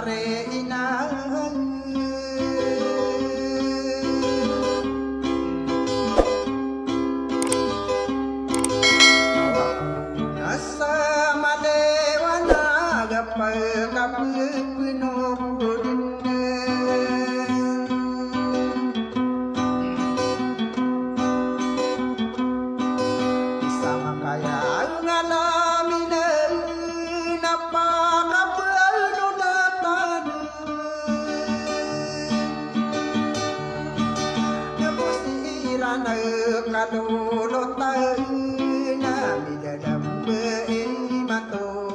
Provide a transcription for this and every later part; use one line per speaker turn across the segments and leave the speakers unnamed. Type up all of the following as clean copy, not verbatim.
sare inang nasa malewana gapal kapno sama kaya ngalamin napakapalunatan nabusiran kalulutan nami dalam berimato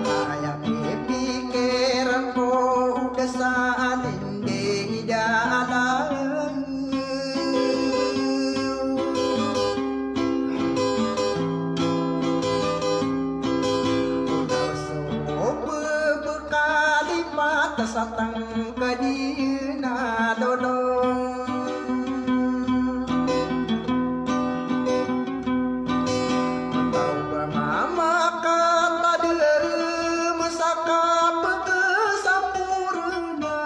kaya pipikiran ko udah salin di dalam satang kadina dodong tau mama kata dia masaka sampurna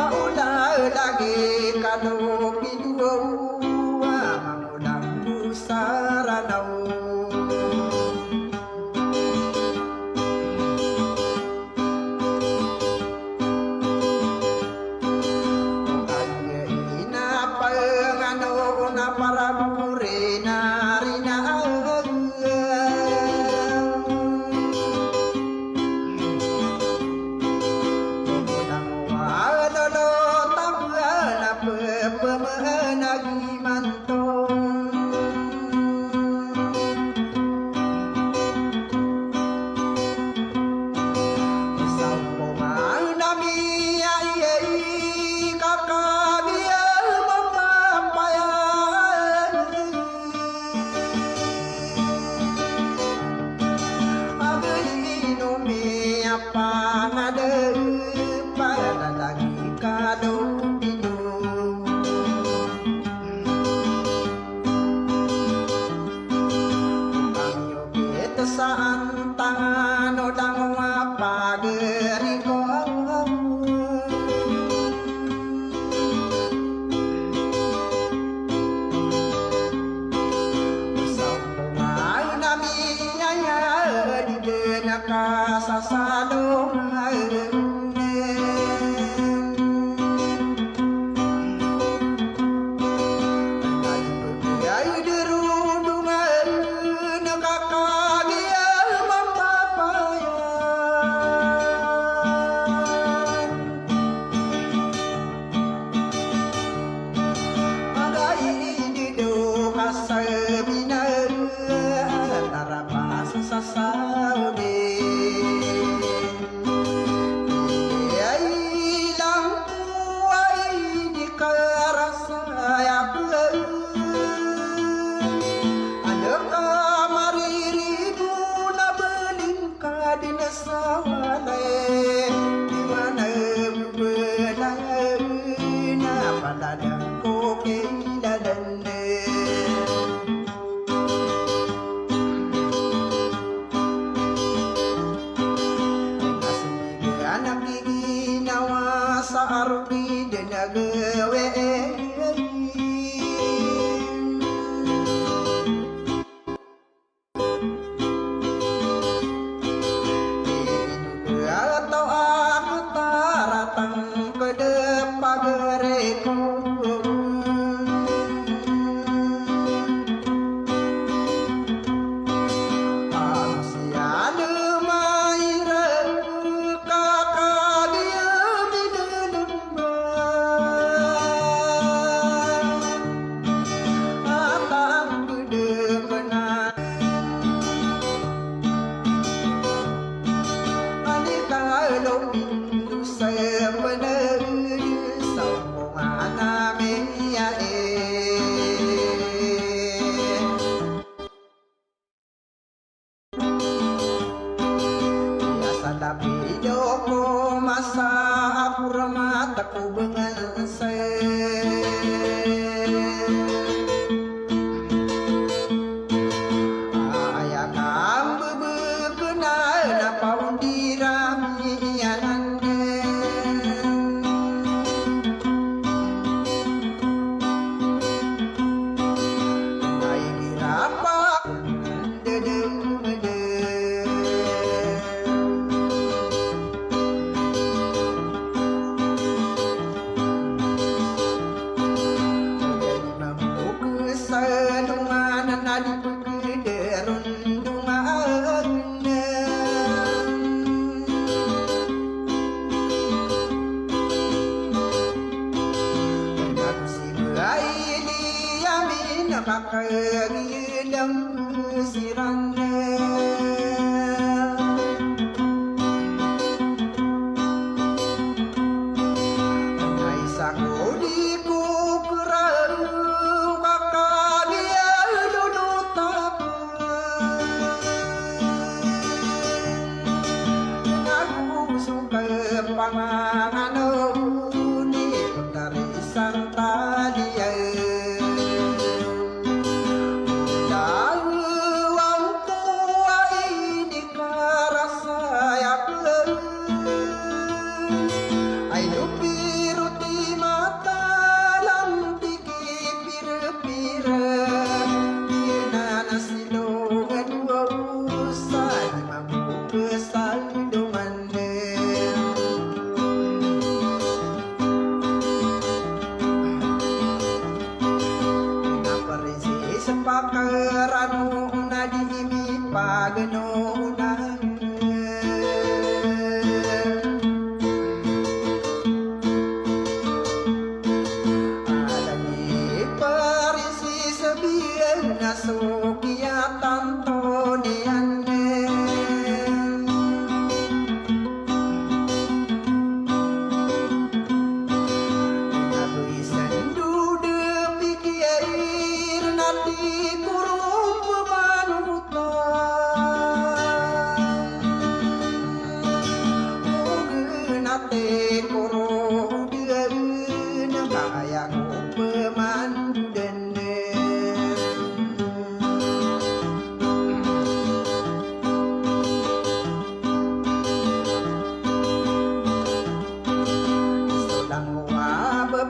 udah lagi kalau bidua mangulang busaranau para murina rina unang walolo tabana pemenagi mantong sampo manami ayai kakak dia pangade pada lagi kado hidup kakagilem sirande Nai sakudiku kerau kakagia dudutap Aku suka pangangan ni Utari santalia Sepakaranu na diimi pagnunan Alami parisi sebiang nasukiatan tonian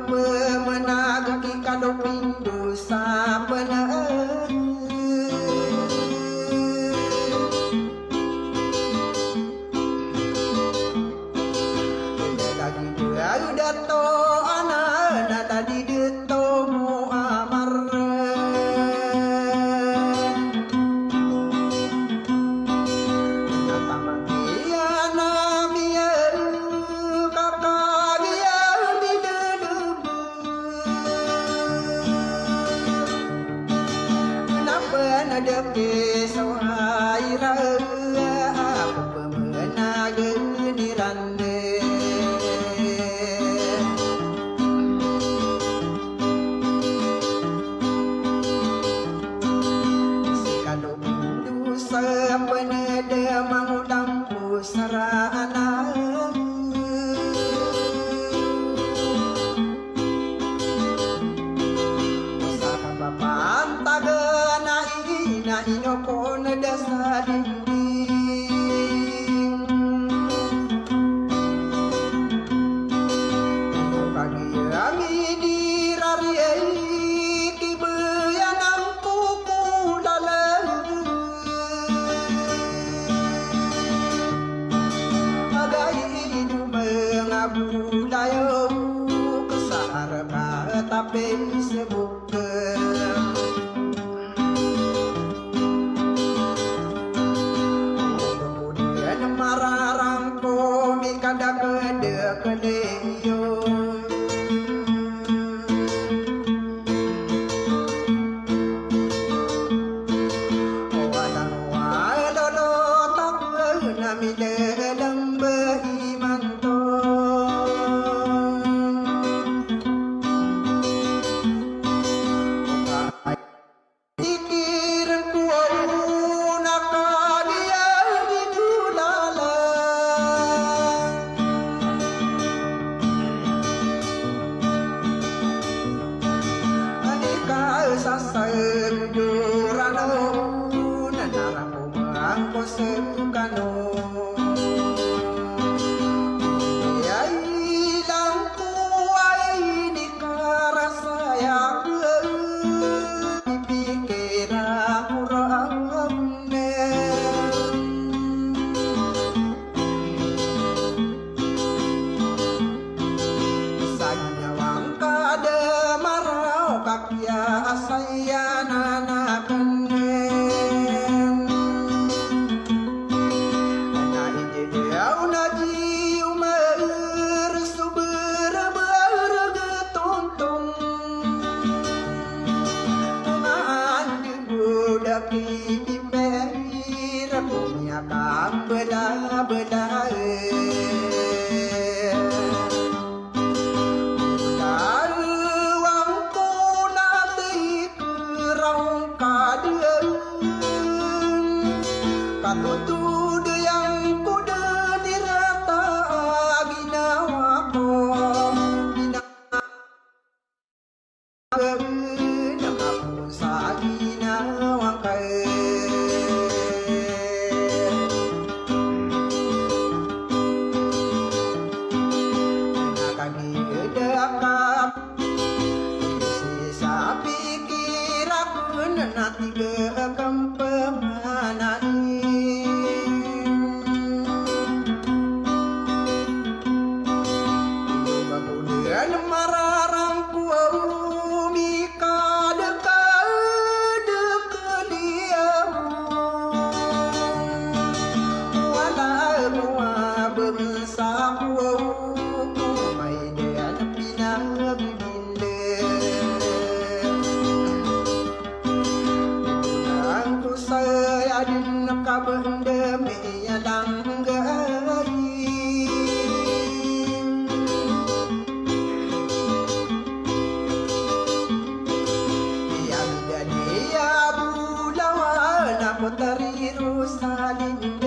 Pemenagaki kalau pindu sapena Lagi dia dato anak tadi dato muamar Napa makia namia kakak dia di dalam Kenapa nada kisah aira aku pemenang dirande Sepenada mengundang pusarana Pusaka papan tagana ina inoko dasa dinding Kagi ami dirariai kibeyanang kuku lalang Bulayo kesar tapi sebuka Kemudian mararang komi kada kede-kedeyo Walang-walolo tak nami dalam behimanto Sasayurano nanaramu mangko sekano Yai langku ai di karasaya dipikira muramne Sanyawang kada marau kakya saya nanakan lagi pimpin punya kam beda-beda Katutu yang kuda dirata ginawa ko Nakapun sa ginawa kay Nakagidakap Sa pikir aku nanti kekampanan mararangku mika dekat dia wala mua bensaku mai dia pinagile aku saya din kabende me langgai Putari Rusalin